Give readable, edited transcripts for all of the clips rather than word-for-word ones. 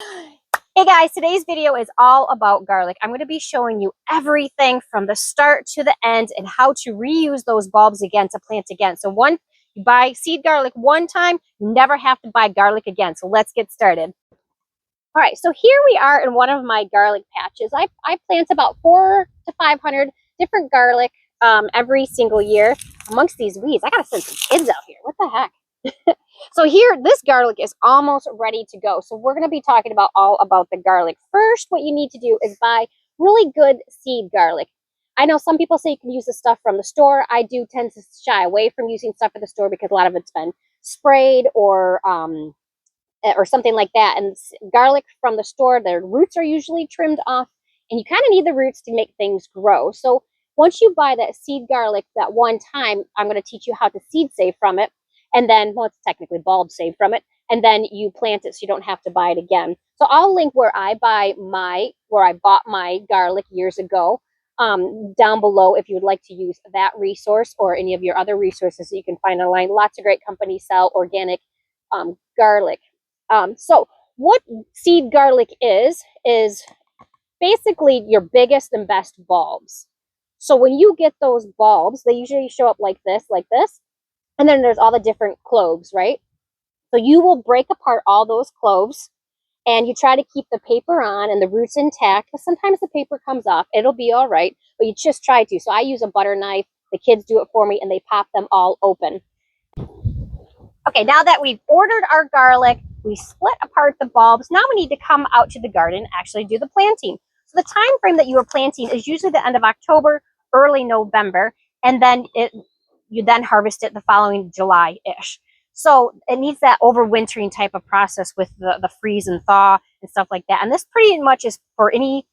Hey guys, today's video is all about garlic. I'm going to be showing you everything from the start to the end and how to reuse those bulbs again to plant again. So you buy seed garlic one time, you never have to buy garlic again. So let's get started. All right, so here we are in one of my garlic patches. I plant about 400 to 500 different garlic every single year. Amongst these weeds, I got to send some kids out here. What the heck? So here, this garlic is almost ready to go. So we're going to be talking about all about the garlic. First, what you need to do is buy really good seed garlic. I know some people say you can use the stuff from the store. I do tend to shy away from using stuff at the store because a lot of it's been sprayed or something like that. And garlic from the store, their roots are usually trimmed off, and you kind of need the roots to make things grow. So once you buy that seed garlic that one time, I'm going to teach you how to seed save from it. And then, well, it's technically bulb save from it. And then you plant it so you don't have to buy it again. So I'll link where I bought my garlic years ago down below if you would like to use that resource or any of your other resources that you can find online. Lots of great companies sell organic garlic. So what seed garlic is basically your biggest and best bulbs. So when you get those bulbs, they usually show up like this. And then there's all the different cloves, right? So you will break apart all those cloves and you try to keep the paper on and the roots intact. But sometimes the paper comes off. It'll be all right, but you just try to. So I use a butter knife. The kids do it for me and they pop them all open. Okay, now that we've ordered our garlic, we split apart the bulbs. Now we need to come out to the garden and actually do the planting. So the time frame that you are planting is usually the end of October, early November, and then you then harvest it the following July-ish. So it needs that overwintering type of process with the freeze and thaw and stuff like that. And this pretty much is for any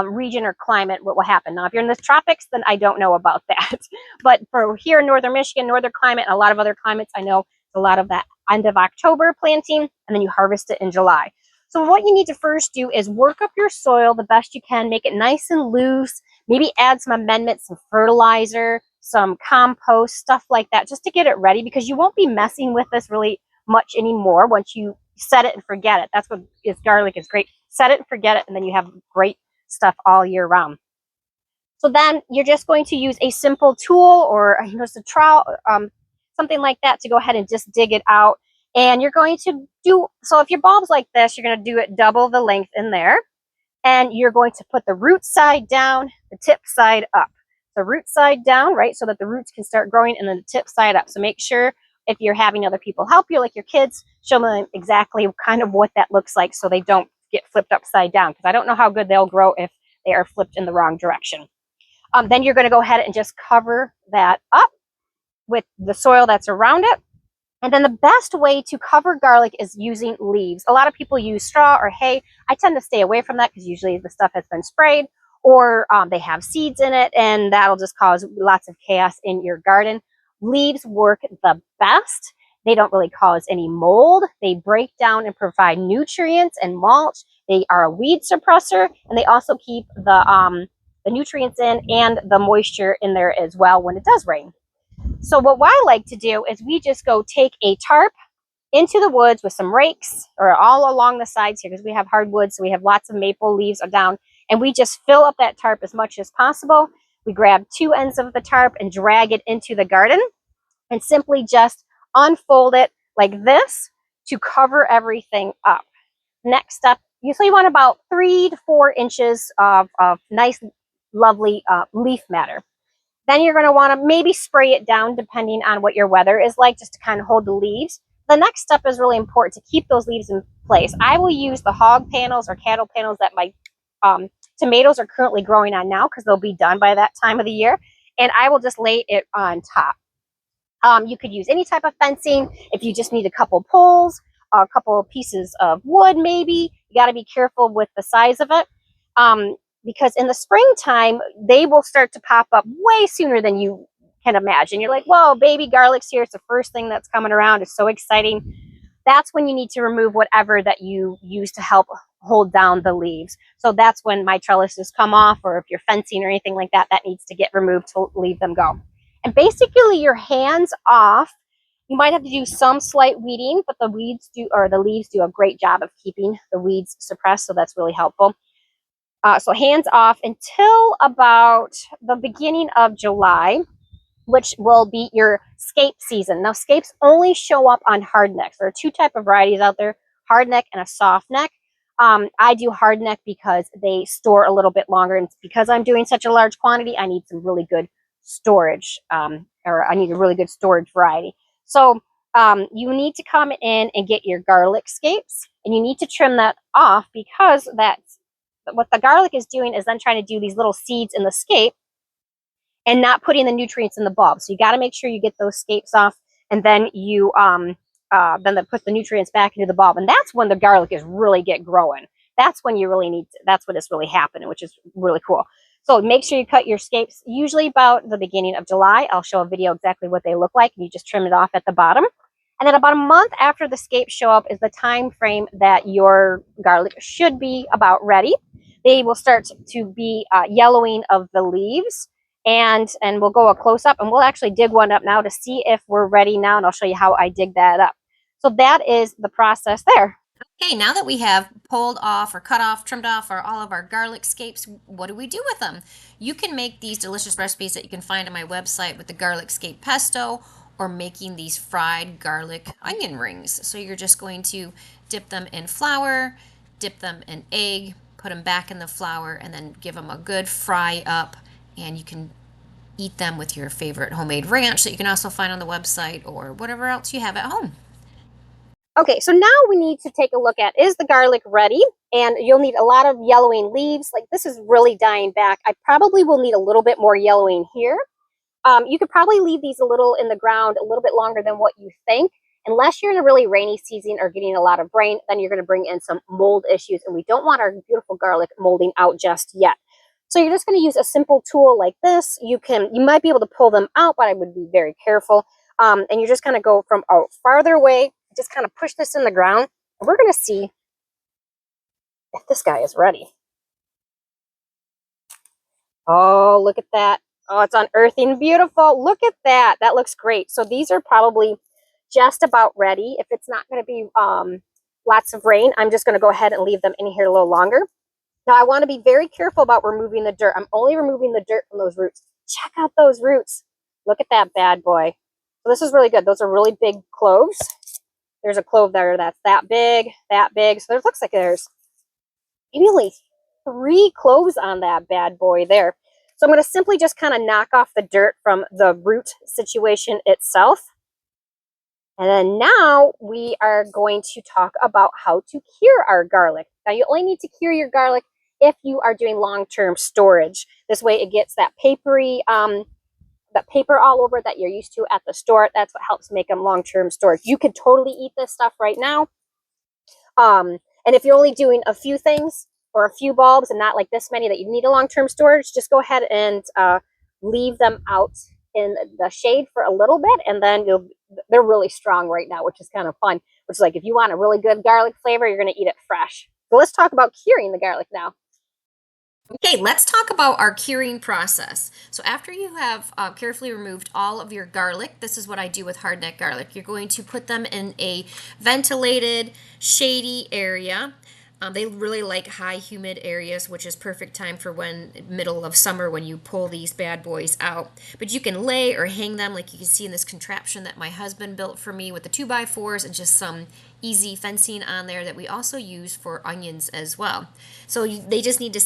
region or climate what will happen. Now, if you're in the tropics, then I don't know about that. But for here in northern Michigan, northern climate, and a lot of other climates, I know a lot of that end of October planting, and then you harvest it in July. So what you need to first do is work up your soil the best you can, make it nice and loose, maybe add some amendments, some fertilizer, some compost, stuff like that, just to get it ready, because you won't be messing with this really much anymore once you set it and forget it. That's what garlic is great. Set it and forget it, and then you have great stuff all year round. So then you're just going to use a simple tool or just a trowel, something like that, to go ahead and just dig it out. And you're going to so if your bulb's like this, you're going to do it double the length in there. And you're going to put the root side down, the tip side up. The root side down, right, so that the roots can start growing, and then the tip side up. So make sure if you're having other people help you, like your kids, show them exactly kind of what that looks like so they don't get flipped upside down, because I don't know how good they'll grow if they are flipped in the wrong direction. Then you're going to go ahead and just cover that up with the soil that's around it. And then the best way to cover garlic is using leaves. A lot of people use straw or hay. I tend to stay away from that because usually the stuff has been sprayed, or they have seeds in it, and that'll just cause lots of chaos in your garden. Leaves work the best. They don't really cause any mold. They break down and provide nutrients and mulch. They are a weed suppressor, and they also keep the nutrients in and the moisture in there as well when it does rain. So what I like to do is we just go take a tarp into the woods with some rakes, or all along the sides here, because we have hardwood, so we have lots of maple leaves down, and we just fill up that tarp as much as possible. We grab two ends of the tarp and drag it into the garden, and simply just unfold it like this to cover everything up. Next up, usually you want about 3 to 4 inches of nice, lovely leaf matter. Then you're going to want to maybe spray it down depending on what your weather is like, just to kind of hold the leaves. The next step is really important to keep those leaves in place. I will use the hog panels or cattle panels that my tomatoes are currently growing on now, because they'll be done by that time of the year. And I will just lay it on top. You could use any type of fencing. If you just need a couple poles, a couple pieces of wood maybe. You got to be careful with the size of it. Because in the springtime, they will start to pop up way sooner than you can imagine. You're like, whoa, baby garlic's here. It's the first thing that's coming around. It's so exciting. That's when you need to remove whatever that you use to help hold down the leaves. So that's when my trellises come off, or if you're fencing or anything like that, that needs to get removed to leave them go. And basically your hands off, You might have to do some slight weeding, but the leaves do a great job of keeping the weeds suppressed, so that's really helpful. So hands off until about the beginning of July, which will be your scape season. Now, scapes only show up on hardnecks. There are two type of varieties out there, hardneck and a softneck. I do hardneck because they store a little bit longer, and because I'm doing such a large quantity, I need some really good storage, or I need a really good storage variety. So you need to come in and get your garlic scapes, and you need to trim that off because that's what the garlic is doing is then trying to do these little seeds in the scape and not putting the nutrients in the bulb. So you got to make sure you get those scapes off, and then you put the nutrients back into the bulb, and that's when the garlic is really get growing. That's when you really need to, that's when it's really happening, which is really cool. So make sure you cut your scapes usually about the beginning of July. I'll show a video exactly what they look like, and you just trim it off at the bottom. And then about a month after the scapes show up is the time frame that your garlic should be about ready. They will start to be yellowing of the leaves, and we'll go a close up, and we'll actually dig one up now to see if we're ready now, and I'll show you how I dig that up. So that is the process there. Okay, now that we have pulled off or cut off, trimmed off all of our garlic scapes, what do we do with them? You can make these delicious recipes that you can find on my website with the garlic scape pesto, or making these fried garlic onion rings. So you're just going to dip them in flour, dip them in egg, put them back in the flour, and then give them a good fry up, and you can eat them with your favorite homemade ranch that you can also find on the website, or whatever else you have at home. Okay, so now we need to take a look at, is the garlic ready? And you'll need a lot of yellowing leaves. Like, this is really dying back. I probably will need a little bit more yellowing here. You could probably leave these a little in the ground a little bit longer than what you think. Unless you're in a really rainy season or getting a lot of rain, then you're going to bring in some mold issues, and we don't want our beautiful garlic molding out just yet. So you're just going to use a simple tool like this. You might be able to pull them out, but I would be very careful. And you're just going to go from a farther away, just kind of push this in the ground, and we're going to see if this guy is ready. Oh, look at that. Oh, it's unearthing beautiful. Look at that. That looks great. So these are probably just about ready. If it's not going to be lots of rain, I'm just going to go ahead and leave them in here a little longer. Now, I want to be very careful about removing the dirt. I'm only removing the dirt from those roots. Check out those roots. Look at that bad boy. So this is really good. Those are really big cloves. There's a clove there that's that big, that big. So it looks like there's really 3 cloves on that bad boy there. So I'm going to simply just kind of knock off the dirt from the root situation itself. And then now we are going to talk about how to cure our garlic. Now, you only need to cure your garlic if you are doing long-term storage. This way it gets that papery, that paper all over that you're used to at the store. That's what helps make them long-term storage. You could totally eat this stuff right now. And if you're only doing a few things or a few bulbs and not like this many that you need a long-term storage, just go ahead and leave them out in the shade for a little bit, and then they're really strong right now, which is kind of fun. Which is like, if you want a really good garlic flavor, you're going to eat it fresh. So let's talk about curing the garlic now. Okay, let's talk about our curing process. So after you have carefully removed all of your garlic, this is what I do with hardneck garlic. You're going to put them in a ventilated, shady area. They really like high humid areas, which is perfect time for middle of summer when you pull these bad boys out. But you can lay or hang them, like you can see in this contraption that my husband built for me with the 2x4s and just some easy fencing on there that we also use for onions as well. So they just need to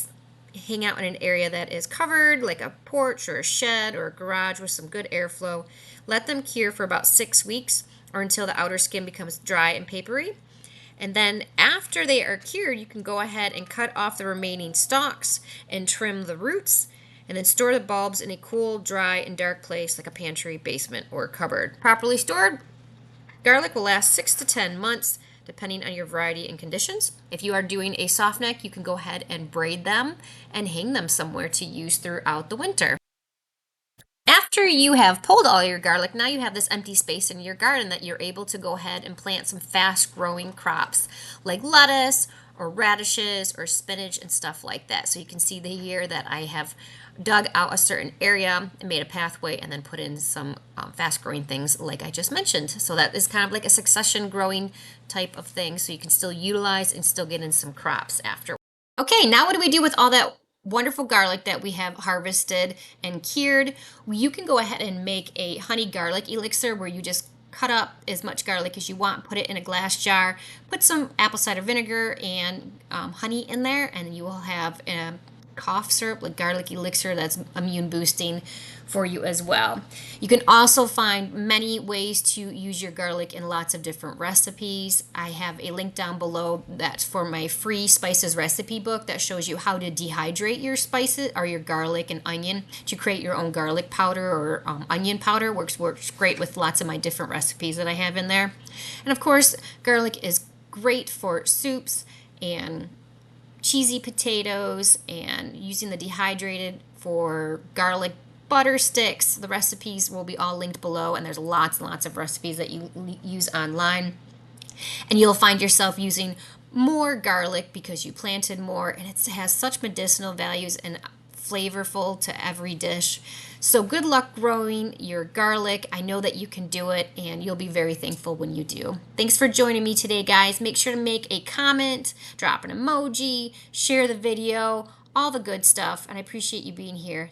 hang out in an area that is covered, like a porch or a shed or a garage with some good airflow. Let them cure for about 6 weeks, or until the outer skin becomes dry and papery. And then after they are cured, you can go ahead and cut off the remaining stalks and trim the roots, and then store the bulbs in a cool, dry, and dark place like a pantry, basement, or cupboard. Properly stored, garlic will last 6 to 10 months, depending on your variety and conditions. If you are doing a soft neck, you can go ahead and braid them and hang them somewhere to use throughout the winter. After you have pulled all your garlic, now you have this empty space in your garden that you're able to go ahead and plant some fast growing crops like lettuce or radishes or spinach and stuff like that. So you can see the here that I have dug out a certain area and made a pathway and then put in some fast growing things like I just mentioned. So that is kind of like a succession growing type of thing, so you can still utilize and still get in some crops after. Okay, now what do we do with all that wonderful garlic that we have harvested and cured? You can go ahead and make a honey garlic elixir where you just cut up as much garlic as you want, put it in a glass jar, put some apple cider vinegar and honey in there, and you will have a cough syrup, like garlic elixir, that's immune boosting for you as well. You can also find many ways to use your garlic in lots of different recipes. I have a link down below that's for my free spices recipe book that shows you how to dehydrate your spices or your garlic and onion to create your own garlic powder or onion powder. Works great with lots of my different recipes that I have in there. And of course, garlic is great for soups and cheesy potatoes, and using the dehydrated for garlic butter sticks. The recipes will be all linked below, and there's lots and lots of recipes that you use online. And you'll find yourself using more garlic because you planted more, and it has such medicinal values and flavorful to every dish. So good luck growing your garlic. I know that you can do it, and you'll be very thankful when you do. Thanks for joining me today, guys. Make sure to make a comment, drop an emoji, share the video, all the good stuff, and I appreciate you being here.